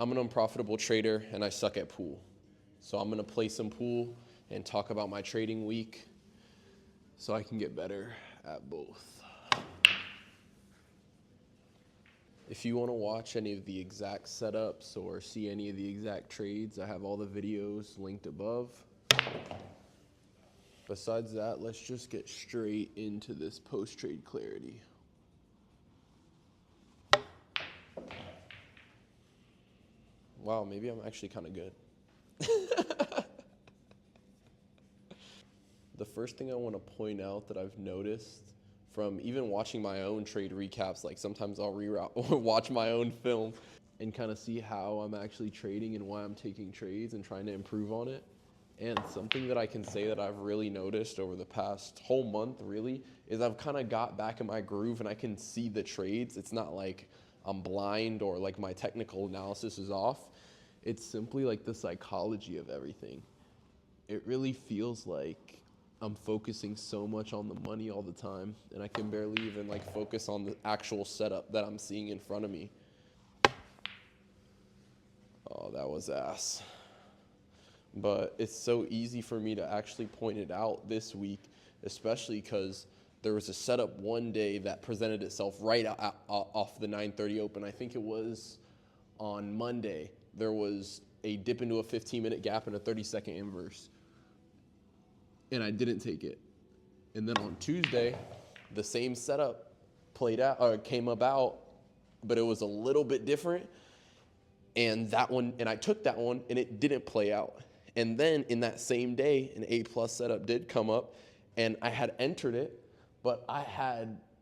I'm an unprofitable trader and I suck at pool. So I'm gonna play some pool and talk about my trading week so I can get better at both. If you wanna watch any of the exact setups or see any of the exact trades, I have all the videos linked above. Besides that, let's just get straight into this post-trade clarity. Wow, maybe I'm actually kind of good. The first thing I want to point out that I've noticed from even watching my own trade recaps, like sometimes I'll watch my own film and kind of see how I'm actually trading and why I'm taking trades and trying to improve on it. And something that I can say that I've really noticed over the past whole month really is I've kind of got back in my groove and I can see the trades. It's not like I'm blind or like my technical analysis is off. It's simply like the psychology of everything. It really feels like I'm focusing so much on the money all the time and I can barely even like focus on the actual setup that I'm seeing in front of me. Oh, that was ass. But it's so easy for me to actually point it out this week, especially because there was a setup one day that presented itself right off the 9:30 open. I think it was on Monday. There was a dip into a 15-minute gap and a 30-second inverse. And I didn't take it. And then on Tuesday, the same setup came about, but it was a little bit different. And I took that one and it didn't play out. And then in that same day, an A+ setup did come up and I had entered it, but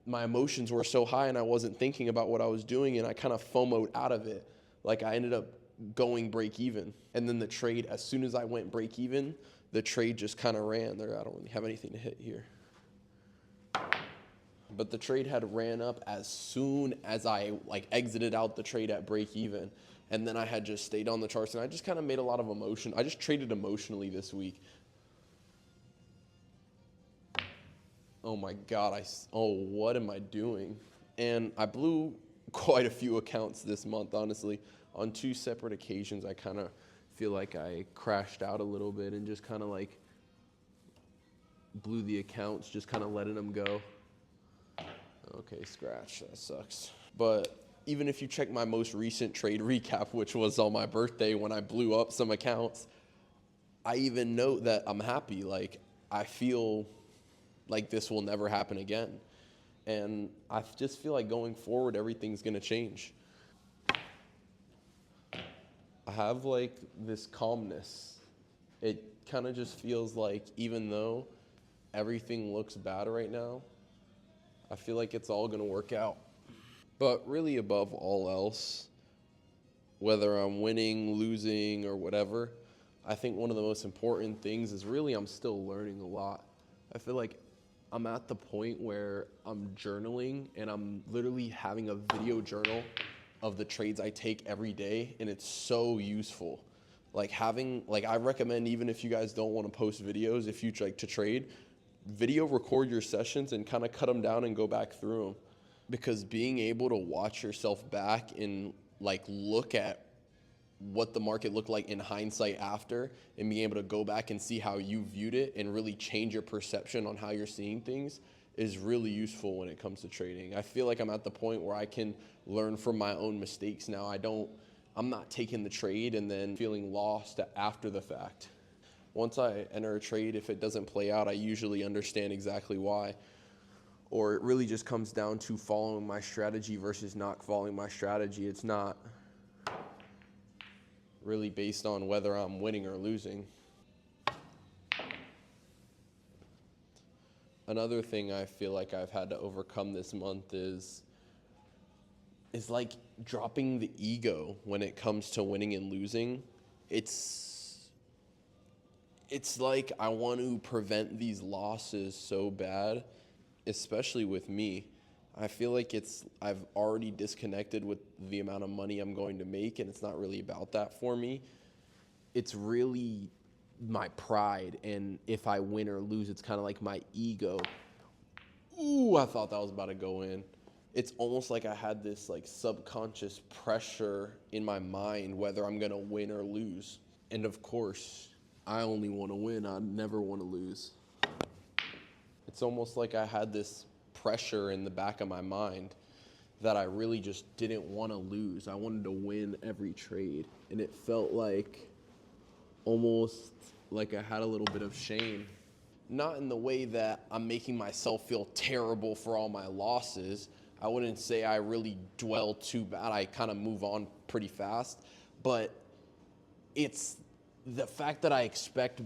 my emotions were so high and I wasn't thinking about what I was doing and I kind of FOMO'd out of it. Like I ended up going break even. And then the trade, as soon as I went break even, the trade just kind of ran there. I don't really have anything to hit here. But the trade had ran up as soon as I exited out the trade at break even. And then I had just stayed on the charts and I just kind of made a lot of emotion. I just traded emotionally this week. Oh my God, what am I doing? And I blew quite a few accounts this month, honestly. On 2 separate occasions, I kind of feel like I crashed out a little bit and just kind of like blew the accounts, just kind of letting them go. Okay, scratch, that sucks. But even if you check my most recent trade recap, which was on my birthday when I blew up some accounts, I even note that I'm happy. Like, I feel like this will never happen again. And I just feel like going forward, everything's going to change. I have like this calmness. It kind of just feels like even though everything looks bad right now, I feel like it's all going to work out. But really above all else, whether I'm winning, losing, or whatever, I think one of the most important things is really I'm still learning a lot. I feel like I'm at the point where I'm journaling and I'm literally having a video journal of the trades I take every day, and it's so useful. I recommend, even if you guys don't want to post videos, if you like to trade, video record your sessions and kind of cut them down and go back through them. Because being able to watch yourself back and look at what the market looked like in hindsight after and being able to go back and see how you viewed it and really change your perception on how you're seeing things is really useful when it comes to trading. I feel like I'm at the point where I can learn from my own mistakes now. I'm not taking the trade and then feeling lost after the fact. Once I enter a trade, if it doesn't play out, I usually understand exactly why. Or it really just comes down to following my strategy versus not following my strategy. It's not really based on whether I'm winning or losing. Another thing I feel like I've had to overcome this month is like dropping the ego when it comes to winning and losing. It's like I want to prevent these losses so bad, especially with me. I feel like I've already disconnected with the amount of money I'm going to make, and it's not really about that for me. It's really my pride, and if I win or lose, it's kind of like my ego. Ooh, I thought that was about to go in. it's almost like I had this like subconscious pressure in my mind whether I'm gonna win or lose. And of course, I only want to win. I never want to lose. It's almost like I had this pressure in the back of my mind that I really just didn't want to lose. I wanted to win every trade. And it felt like almost like I had a little bit of shame. Not in the way that I'm making myself feel terrible for all my losses. I wouldn't say I really dwell too bad. I kind of move on pretty fast. But it's the fact that I expect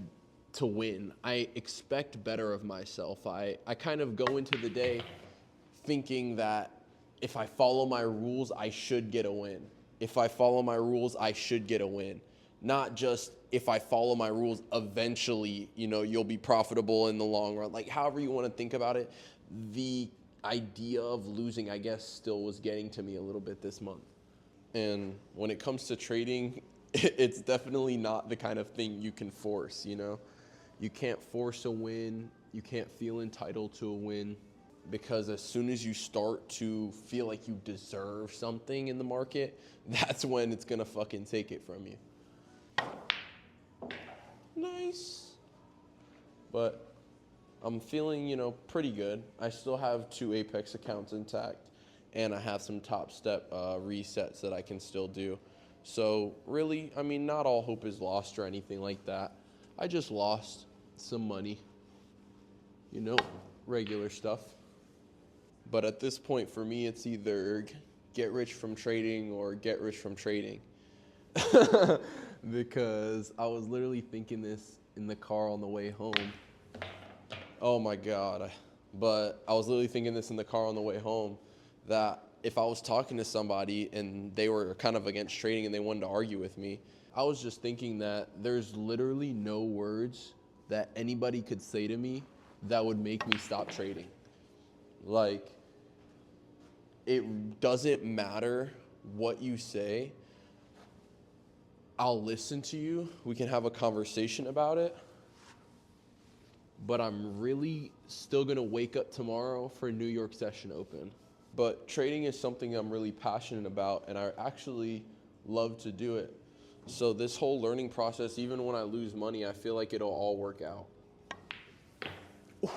to win. I expect better of myself. I kind of go into the day thinking that if I follow my rules, I should get a win. If I follow my rules, I should get a win. Not just if I follow my rules, eventually, you'll be profitable in the long run. Like, however you want to think about it, the idea of losing, I guess, still was getting to me a little bit this month. And when it comes to trading, it's definitely not the kind of thing you can force, You can't force a win. You can't feel entitled to a win, because as soon as you start to feel like you deserve something in the market, that's when it's gonna fucking take it from you. Nice. But I'm feeling, pretty good. I still have 2 Apex accounts intact, and I have some Top Step resets that I can still do. So really, not all hope is lost or anything like that. I just lost some money, regular stuff. But at this point, for me, it's either get rich from trading or get rich from trading. Because I was literally thinking this in the car on the way home. Oh my God. But I was literally thinking this in the car on the way home, that if I was talking to somebody and they were kind of against trading and they wanted to argue with me, I was just thinking that there's literally no words that anybody could say to me that would make me stop trading. Like, it doesn't matter what you say. I'll listen to you. We can have a conversation about it. But I'm really still going to wake up tomorrow for New York Session Open. But trading is something I'm really passionate about, and I actually love to do it. So this whole learning process, even when I lose money, I feel like it'll all work out. Ooh.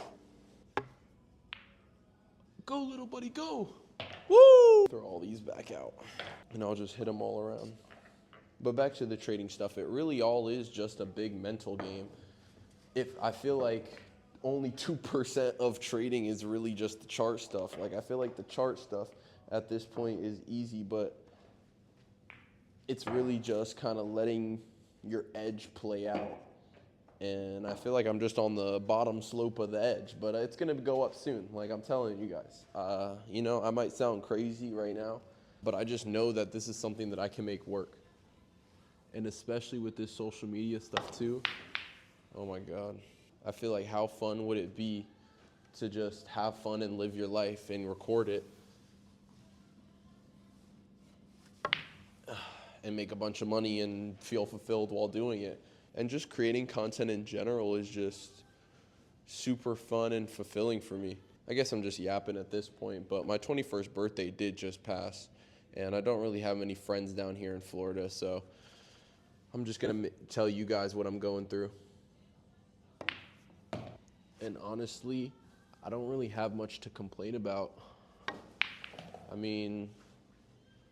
Go, little buddy, go. Woo! Throw all these back out, and I'll just hit them all around. But back to the trading stuff, it really all is just a big mental game. If I feel like only 2% of trading is really just the chart stuff. Like, I feel like the chart stuff at this point is easy, but it's really just kind of letting your edge play out. And I feel like I'm just on the bottom slope of the edge, but it's going to go up soon. Like, I'm telling you guys, I might sound crazy right now, but I just know that this is something that I can make work. And especially with this social media stuff too. Oh my God. I feel like how fun would it be to just have fun and live your life and record it and make a bunch of money and feel fulfilled while doing it. And just creating content in general is just super fun and fulfilling for me. I guess I'm just yapping at this point, but my 21st birthday did just pass, and I don't really have many friends down here in Florida, so I'm just going to tell you guys what I'm going through. And honestly, I don't really have much to complain about.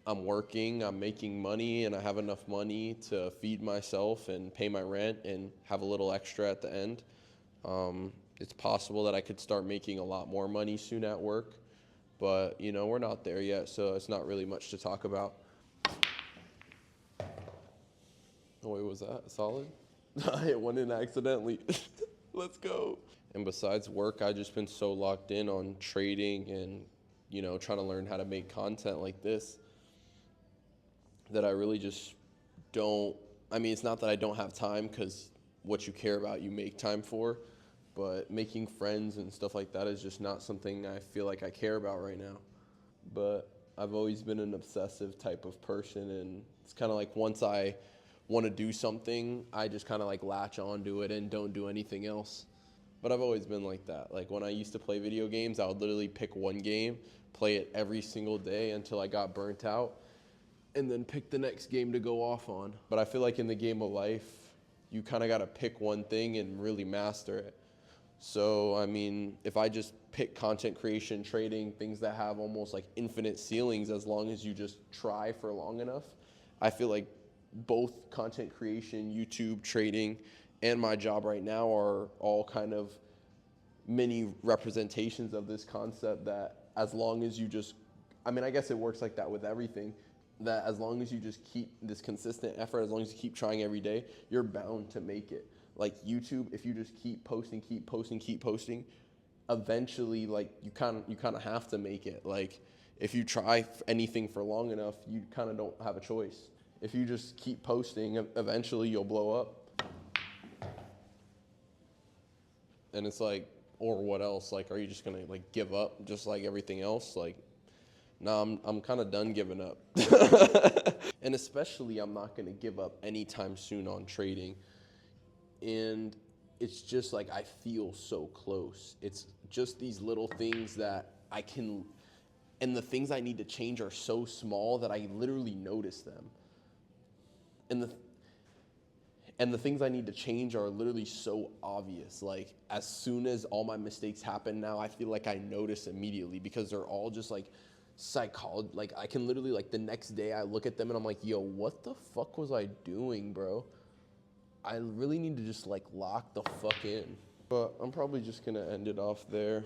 I'm working, I'm making money, and I have enough money to feed myself and pay my rent and have a little extra at the end. It's possible that I could start making a lot more money soon at work, but we're not there yet, so it's not really much to talk about. Oh, wait, was that solid? I hit one in accidentally. Let's go. And besides work, I've just been so locked in on trading and, trying to learn how to make content like this that I really just don't, it's not that I don't have time, because what you care about, you make time for, but making friends and stuff like that is just not something I feel like I care about right now. But I've always been an obsessive type of person, and it's kind of like once I want to do something, I just kind of like latch onto it and don't do anything else. But I've always been like that. Like when I used to play video games, I would literally pick one game, play it every single day until I got burnt out, and then pick the next game to go off on. But I feel like in the game of life, you kind of got to pick one thing and really master it. So, I mean, if I just pick content creation, trading, things that have almost like infinite ceilings as long as you just try for long enough, I feel like both content creation, YouTube, trading, and my job right now are all kind of mini representations of this concept that as long as you just, I mean, I guess it works like that with everything, that as long as you just keep this consistent effort, as long as you keep trying every day, you're bound to make it. Like YouTube, if you just keep posting, eventually, like you kind of have to make it. Like if you try anything for long enough, you kind of don't have a choice. If you just keep posting, eventually you'll blow up. And it's like, or what else? Like, are you just gonna like give up just like everything else? Like, no, I'm kind of done giving up. And especially, I'm not gonna give up anytime soon on trading. And it's just like I feel so close. It's just these little things that I can, and the things I need to change are so small that I literally notice them. And the things I need to change are literally so obvious. Like as soon as all my mistakes happen now, I feel like I notice immediately because they're all just like psychology. Like I can literally like the next day I look at them and I'm like, yo, what the fuck was I doing, bro? I really need to just like lock the fuck in. But I'm probably just gonna end it off there.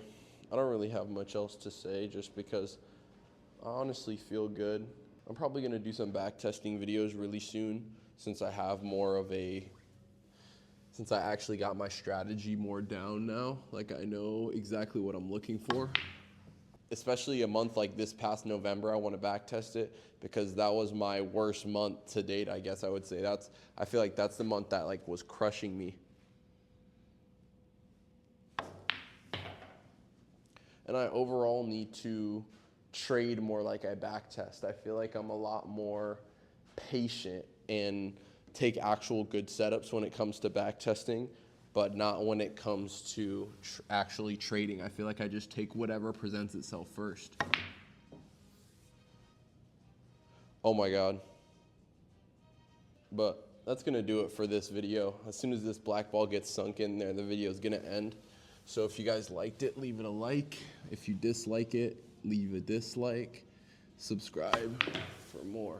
I don't really have much else to say just because I honestly feel good. I'm probably gonna do some back testing videos really soon since I have since I actually got my strategy more down now. Like I know exactly what I'm looking for. Especially a month like this past November, I want to back test it because that was my worst month to date, I guess I would say. I feel like that's the month that like was crushing me. And I overall need to trade more like I back test. I feel like I'm a lot more patient and take actual good setups when it comes to back testing, but not when it comes to actually trading. I feel like I just take whatever presents itself first. Oh my God. But that's gonna do it for this video. As soon as this black ball gets sunk in there, the video is gonna end. So if you guys liked it, leave it a like. If you dislike it, leave a dislike. Subscribe for more.